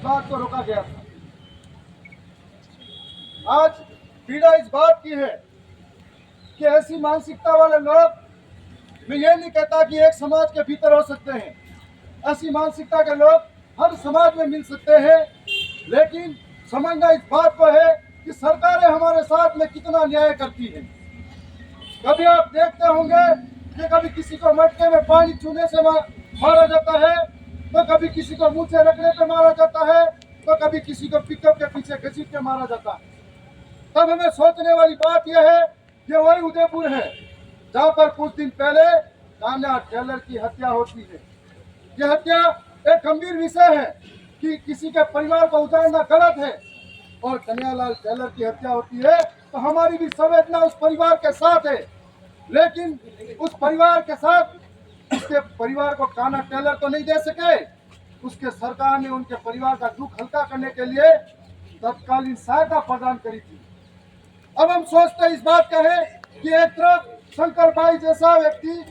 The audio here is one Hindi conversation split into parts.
बात को रोका गया था। आज पीड़ा इस बात की है कि ऐसी मानसिकता वाले लोग, मैं ये नहीं कहता कि एक समाज के भीतर हो सकते हैं, ऐसी मानसिकता के लोग हर समाज में मिल सकते हैं, लेकिन समझना इस बात को है कि सरकारें हमारे साथ में कितना न्याय करती हैं। कभी आप देखते होंगे कि कभी किसी को मटके में पानी छूने से मारा जाता है, तो कभी किसी को मुंह से रगड़ने पे मारा जाता है, तो कभी किसी को पिकअप के पीछे घसीट के मारा जाता है। तब हमें सोचने वाली बात यह है कि वही उदयपुर है जहाँ पर कुछ दिन पहले तान्या टेलर की हत्या होती है। यह हत्या एक गंभीर विषय है कि किसी के परिवार को उजाड़ना गलत है, और कन्हैयालाल टेलर की हत्या होती है तो हमारी भी संवेदना उस परिवार के साथ है, लेकिन उस परिवार के साथ उसके परिवार को कान्हा टेलर तो नहीं दे सके। उसके सरकार ने उनके परिवार का दुख हल्का करने के लिए तत्कालीन सहायता प्रदान करी थी। अब हम सोचते इस बात का है कि एक तरफ शंकर भाई जैसा व्यक्ति,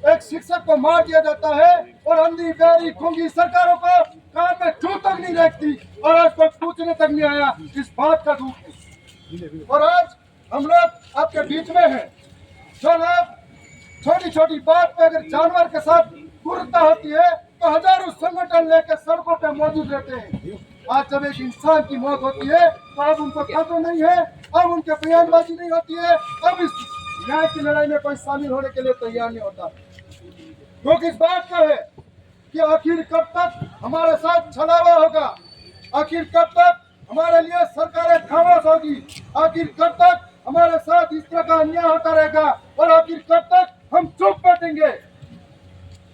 एक शिक्षक को मार दिया जाता है, और अंधी बहरी गूंगी सरकारों को कान में चू तक नहीं देखती, और आज कोई पूछने तक नहीं आया। इस बात का दुख है। और आज हम लोग आपके बीच में हैं, जो लोग छोटी छोटी बात पे अगर जानवर के साथ क्रूरता होती है तो हजारों संगठन लेकर सड़कों पे मौजूद रहते हैं। आज जब एक इंसान की मौत होती है तो अब उनको खतरा नहीं है, अब उनके बयानबाजी नहीं होती है, अब इस न्याय की लड़ाई में कोई शामिल होने के लिए तैयार नहीं होता। क्योंकि इस बात का है कि आखिर कब तक हमारे साथ छलावा होगा, आखिर कब तक हमारे लिए सरकारें खामोश होगी, आखिर कब तक हमारे साथ इस तरह का अन्याय होता रहेगा, और आखिर कब तक हम चुप बैठेंगे।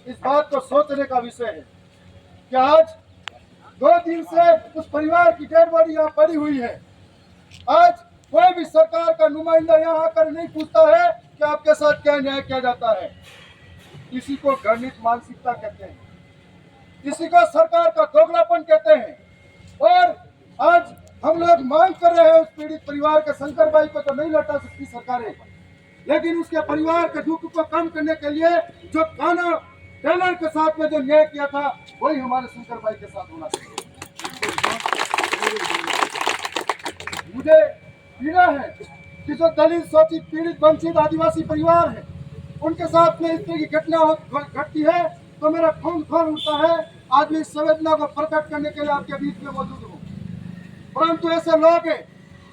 इस बात को सोचने का विषय है कि आज 2 दिन से उस परिवार की डेड बॉडी यहाँ पड़ी हुई है। आज कोई भी सरकार का नुमाइंदा यहाँ आकर नहीं पूछता है कि आपके साथ क्या न्याय किया जाता है। इसी को घृणित मानसिकता कहते हैं, इसी को सरकार का दोगलापन कहते हैं। और आज हम लोग मांग कर रहे हैं उस पीड़ित परिवार के, शंकर भाई को तो नहीं लौटा सकती सरकारें, लेकिन उसके परिवार के दुख को कम करने के लिए जो कान्हा टेलर के साथ में जो न्याय किया था वही हमारे शंकर भाई के साथ होना चाहिए। मुझे पीड़ा है कि जो दलित शोषित पीड़ित वंचित आदिवासी परिवार है उनके साथ में इस तरह की घटना घटती है तो मेरा खून खोल उठता है। आज मैं इस संवेदना को प्रकट करने के लिए आपके बीच में मौजूद हूँ, परंतु ऐसे लोग हैं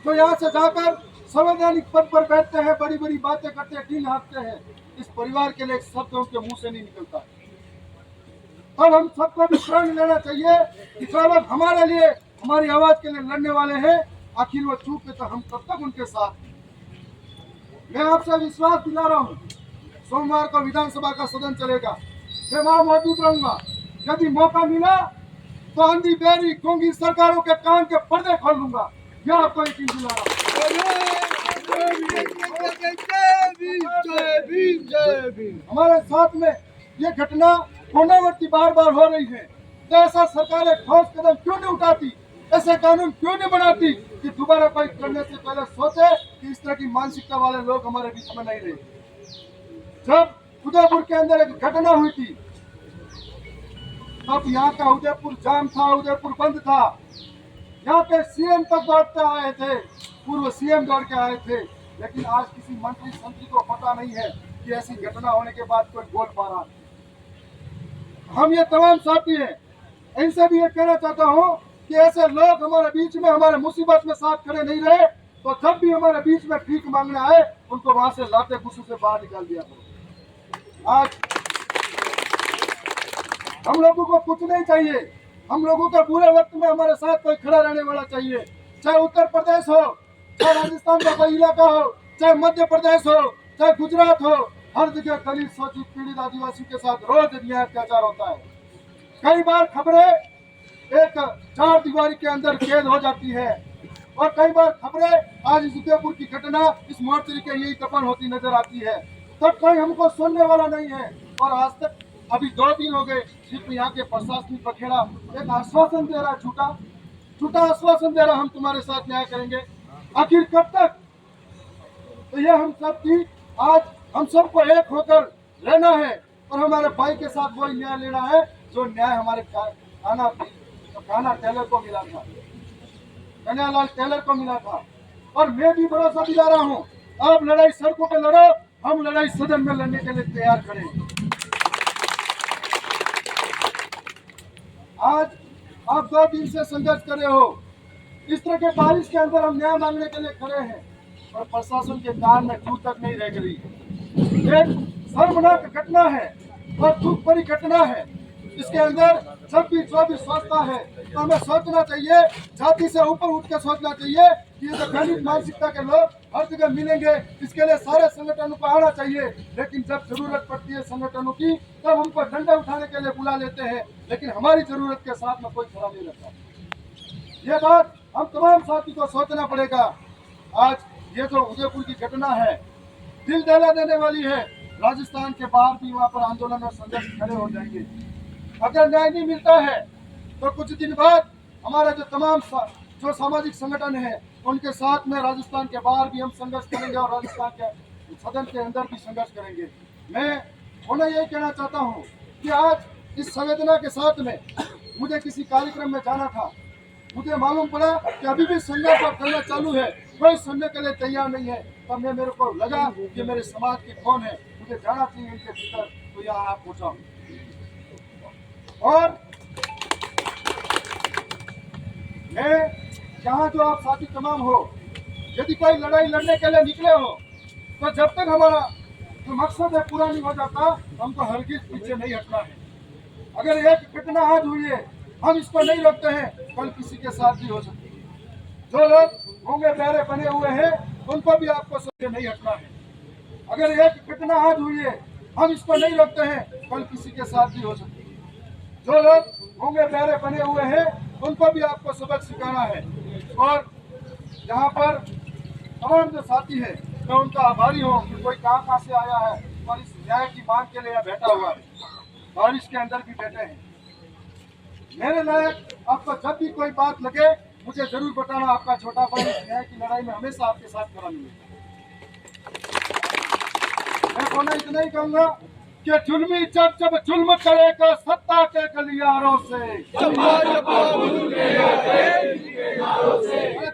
जो यहाँ से जाकर संवैधानिक पद पर बैठते हैं, बड़ी बड़ी बातें करते हैं, ढील हाँकते हैं। इस परिवार के लिए एक शब्द उनके मुंह से नहीं निकलता। तब हम सबको भी प्रण लेना चाहिए कि जो लोग हमारे लिए, हमारी आवाज के लिए लड़ने वाले हैं, आखिर वो चूक है तो हम कब तक उनके साथ। मैं आपसे विश्वास दिला रहा हूँ, सोमवार को विधानसभा का सदन चलेगा, मैं वहां मौजूद रहूंगा। यदि मौका मिला तो अंधी बहरी गूंगी सरकारों के कान के पर्दे खोल लूंगा। यह आपको यकीन दिला रहा हूँ। हमारे साथ में ये घटना पुनरावृत्ति बार बार हो रही है, तो ऐसा सरकारें ठोस कदम क्यों नहीं उठाती, ऐसे कानून क्यों नहीं बनाती कि दोबारा कोई करने से पहले सोचे कि इस तरह की मानसिकता वाले लोग हमारे बीच में नहीं रहे। जब उदयपुर के अंदर एक घटना हुई थी तब यहाँ का उदयपुर जाम था, उदयपुर बंद था। यहाँ पे सीएम तक दौड़ते आए थे, पूर्व सीएम दौड़ के आए थे, लेकिन आज किसी मंत्री संतरी को पता नहीं है कि ऐसी घटना होने के बाद कोई बोल पा रहा है। हम ये तमाम साथी हैं, इनसे भी ये कहना चाहता हूँ कि ऐसे लोग हमारे बीच में, हमारे मुसीबत में साथ खड़े नहीं रहे, तो जब भी हमारे बीच में भीख मांगने आए उनको वहां से लाते गुस्से से बाहर निकाल दिया करो। आज हम लोगों को कुछ नहीं चाहिए, हम लोगों के बुरे वक्त में हमारे साथ कोई खड़ा रहने वाला चाहिए। चाहे उत्तर प्रदेश हो, चाहे राजस्थान का कोई इलाका हो, चाहे मध्य प्रदेश हो, चाहे गुजरात हो, हर जगह दलित शोषित पीड़ित आदिवासी के साथ रोज न्याय अत्याचार होता है। कई बार खबरें एक 4 दीवारी के अंदर कैद हो जाती है, और कई बार खबरें आज इस उदयपुर की घटना, इस मोर्चरी के यही दफन होती नजर आती है, तब कोई हमको सुनने वाला नहीं है। और आज तक अभी 2 दिन हो गए, सिर्फ यहाँ के प्रशासनिक बखेड़ा एक आश्वासन दे रहा, झूठा आश्वासन दे रहा, हम तुम्हारे साथ न्याय करेंगे। आखिर कब तक? तो ये हम सब की आज हम सबको एक होकर रहना है, और हमारे भाई के साथ वही न्याय लेना है जो न्याय हमारे कान्हा कान्हा टेलर को मिला था, कन्हैयालाल टेलर को मिला था। और मैं भी भरोसा दिला रहा हूँ, आप लड़ाई सड़कों पे लड़ो, हम लड़ाई सदन में लड़ने के लिए तैयार खड़े हैं। आज आप 2 दिन से संघर्ष कर रहे हो, इस तरह के बारिश के अंदर हम न्याय मांगने के लिए खड़े हैं और प्रशासन के कान में जू तक नहीं रह गई। एक शर्मनाक घटना है और दुख भरी घटना है। इसके अंदर जब भी जो भी सोचता है तो हमें सोचना चाहिए, जाति से ऊपर उठ के सोचना चाहिए कि ये जो दलित मानसिकता के लोग हर जगह मिलेंगे, इसके लिए सारे संगठनों को आना चाहिए। लेकिन जब जरूरत पड़ती है संगठनों की, तब हमको डंडा उठाने के लिए बुला लेते हैं, लेकिन हमारी जरूरत के साथ में कोई खड़ा नहीं रहता। ये बात हम तमाम साथी को सोचना पड़ेगा। आज ये जो उदयपुर की घटना है, दिल दहला देने वाली है। राजस्थान के बाहर भी वहाँ पर आंदोलन और संघर्ष खड़े हो जाएंगे। अगर न्याय नहीं मिलता है तो कुछ दिन बाद हमारा जो तमाम जो सामाजिक संगठन है, उनके साथ में राजस्थान के बाहर भी हम संघर्ष करेंगे और राजस्थान के सदन के अंदर भी संघर्ष करेंगे। मैं उन्हें यही कहना चाहता हूँ कि आज इस संवेदना के साथ में मुझे किसी कार्यक्रम में जाना था, मुझे मालूम पड़ा कि अभी भी संघर्ष और करना चालू है, कोई सुनने के लिए तैयार नहीं है। तब मेरे को लगा कि मेरे समाज के कौन है, मुझे जाना चाहिए इनके भीतर, तो यहाँ आप पहुँचा। और मैं यहाँ जो आप साथी तमाम हो, यदि कोई लड़ाई लड़ने के लिए निकले हो, तो जब तक हमारा जो मकसद है पूरा नहीं हो जाता, हमको हरगिज पीछे नहीं हटना है। अगर एक घटना आज हुई है, हम इसको नहीं रोकते हैं, कल किसी के साथ भी हो सकती है। जो लोग गूंगे बहरे बने हुए हैं, उनको भी आपको सोचे नहीं हटना है। अगर एक घटना आज हुई है, हम इसको नहीं रोकते हैं, कल किसी के साथ भी हो सकती है। जो लोग गूंगे बहरे बने हुए हैं, उनको भी आपको सबक सिखाना है। और यहाँ पर तमाम जो साथी है, मैं उनका आभारी हूँ कि कोई कहाँ से आया है और इस न्याय की मांग के लिए बैठा हुआ है, बारिश के अंदर भी बैठे हैं। मेरे लायक आपको जब भी कोई बात लगे, मुझे जरूर बताना। आपका छोटा भाई न्याय की लड़ाई में हमेशा आपके साथ खड़ा मिलेगा। मैं बोलना इतना ही कहूँगा कि जुल्मी जब जब जुल्म करेगा सत्ता के गलियारों से,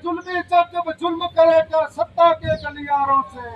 जुल्मी जब जब जुल्म करेगा सत्ता के गलियारों से,